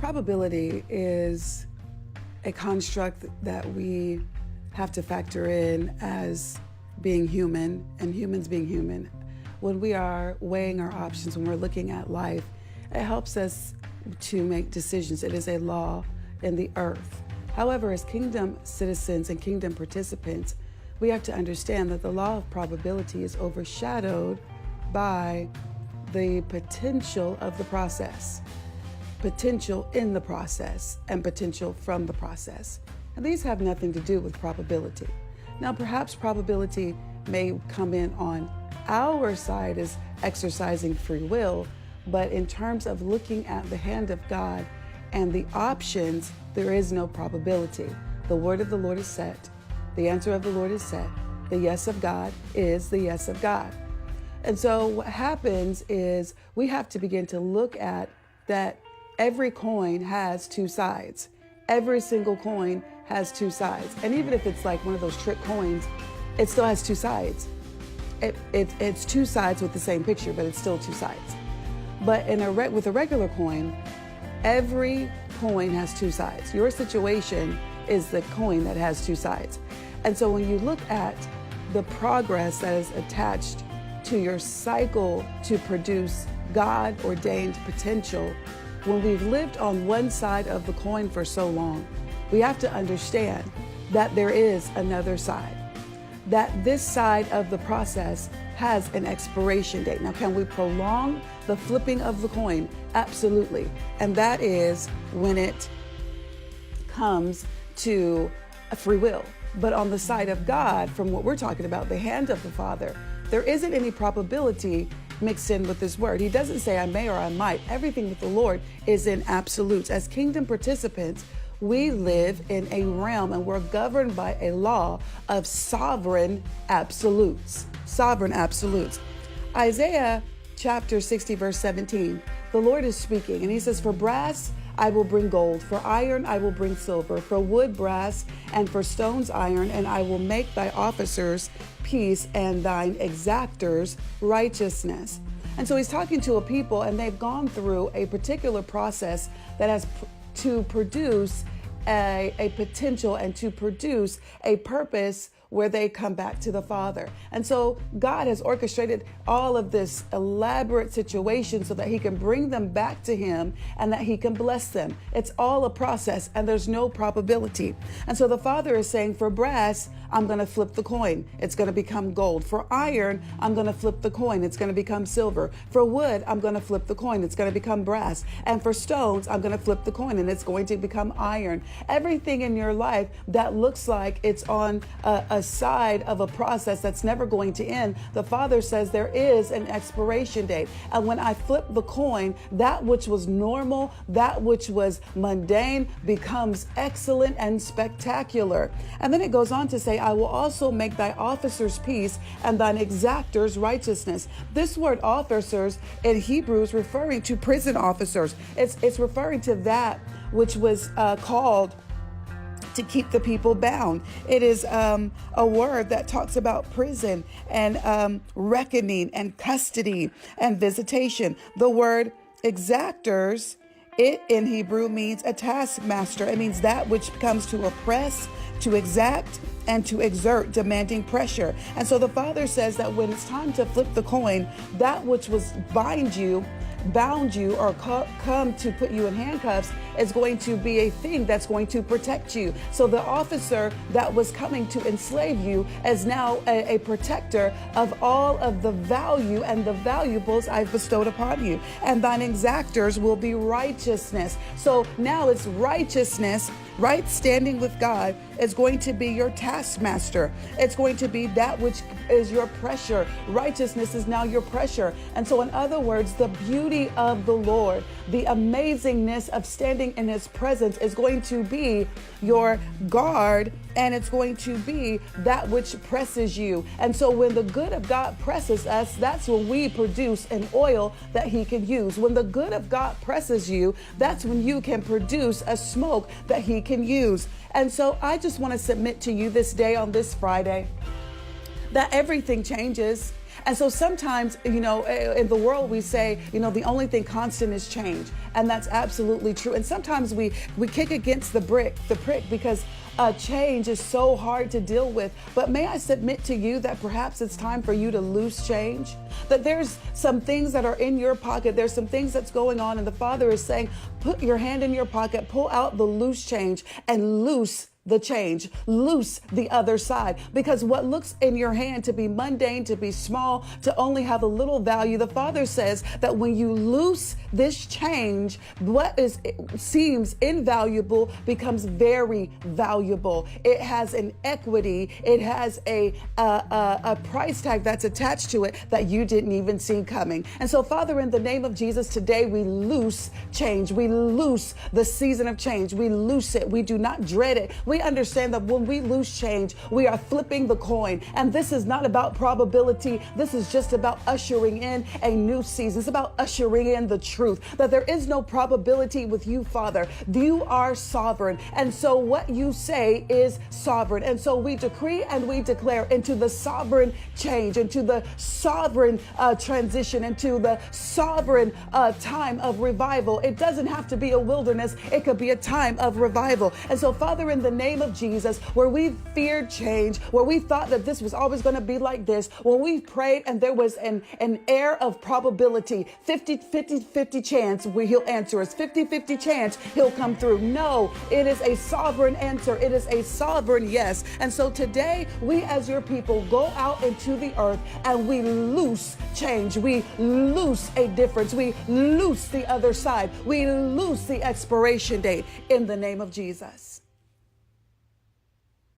Probability is a construct that we have to factor in as being human, and humans being human. When we are weighing our options, when we're looking at life, it helps us to make decisions. It is a law in the earth. However, as kingdom citizens and kingdom participants, we have to understand that the law of probability is overshadowed by the potential of the process, potential in the process, and potential from the process. And these have nothing to do with probability. Now, perhaps probability may come in on our side as exercising free will, but in terms of looking at the hand of God and the options, there is no probability. The word of the Lord is set. The answer of the Lord is set. The yes of God is the yes of God. And so what happens is we have to begin to look at that every coin has two sides. Every single coin has two sides. And even if it's like one of those trick coins, it still has two sides. It's two sides with the same picture, but it's still two sides. But with a regular coin, every coin has two sides. Your situation is the coin that has two sides. And so when you look at the progress that is attached to your cycle to produce God-ordained potential, when we've lived on one side of the coin for so long, we have to understand that there is another side, that this side of the process has an expiration date. Now, can we prolong the flipping of the coin? Absolutely. And that is when it comes to a free will. But on the side of God, from what we're talking about, the hand of the Father, there isn't any probability mixed in with this word. He doesn't say I may or I might. Everything with the Lord is in absolutes. As kingdom participants, we live in a realm and we're governed by a law of sovereign absolutes. Sovereign absolutes. Isaiah chapter 60, verse 17, the Lord is speaking and he says, for brass, I will bring gold, for iron I will bring silver, for wood brass, and for stones iron, and I will make thy officers peace and thine exactors righteousness. And so he's talking to a people and they've gone through a particular process that has to produce a potential and to produce a purpose where they come back to the Father. And so God has orchestrated all of this elaborate situation so that he can bring them back to him and that he can bless them. It's all a process and there's no probability. And so the Father is saying, for brass, I'm going to flip the coin. It's going to become gold. For iron, I'm going to flip the coin. It's going to become silver. For wood, I'm going to flip the coin. It's going to become brass. And for stones, I'm going to flip the coin and it's going to become iron. Everything in your life that looks like it's on a side of a process that's never going to end, the Father says there is an expiration date. And when I flip the coin, that which was normal, that which was mundane becomes excellent and spectacular. And then it goes on to say, I will also make thy officers peace and thine exactors righteousness. This word officers in Hebrew is referring to prison officers. It's referring to that which was called to keep the people bound. It is a word that talks about prison and reckoning and custody and visitation. The word exactors, it in Hebrew means a taskmaster. It means that which comes to oppress, to exact, and to exert, demanding pressure. And so the Father says that when it's time to flip the coin, that which was bound you, or come to put you in handcuffs is going to be a thing that's going to protect you. So the officer that was coming to enslave you is now a protector of all of the value and the valuables I've bestowed upon you. And thine exactors will be righteousness. So now it's righteousness. Right standing with God is going to be your taskmaster. It's going to be that which is your pressure. Righteousness is now your pressure. And so in other words, the beauty of the Lord, the amazingness of standing in his presence is going to be your guard, and it's going to be that which presses you. And so when the good of God presses us, that's when we produce an oil that he can use. When the good of God presses you, that's when you can produce a smoke that he can use. And so I just want to submit to you this day on this Friday that everything changes. And so sometimes, in the world we say, the only thing constant is change. And that's absolutely true. And sometimes we kick against the prick because change is so hard to deal with. But may I submit to you that perhaps it's time for you to loose change? That there's some things that are in your pocket. There's some things that's going on. And the Father is saying, put your hand in your pocket, pull out the loose change and loose the change, loose the other side. Because what looks in your hand to be mundane, to be small, to only have a little value, the Father says that when you loose this change, what seems invaluable becomes very valuable. It has an equity. It has a price tag that's attached to it that you didn't even see coming. And so, Father, in the name of Jesus, today we loose change. We loose the season of change. We loose it. We do not dread it. We understand that when we lose change, we are flipping the coin. And this is not about probability. This is just about ushering in a new season. It's about ushering in the truth that there is no probability with you, Father. You are sovereign. And so what you say is sovereign. And so we decree and we declare into the sovereign change, into the sovereign transition, into the sovereign time of revival. It doesn't have to be a wilderness. It could be a time of revival. And so, Father, in the name of Jesus, where we feared change, where we thought that this was always going to be like this, when we prayed and there was an air of probability, 50-50 chance where he'll answer us, 50-50 chance he'll come through. No, it is a sovereign answer. It is a sovereign yes. And so today, we as your people go out into the earth and we loose change. We loose a difference. We loose the other side. We loose the expiration date in the name of Jesus.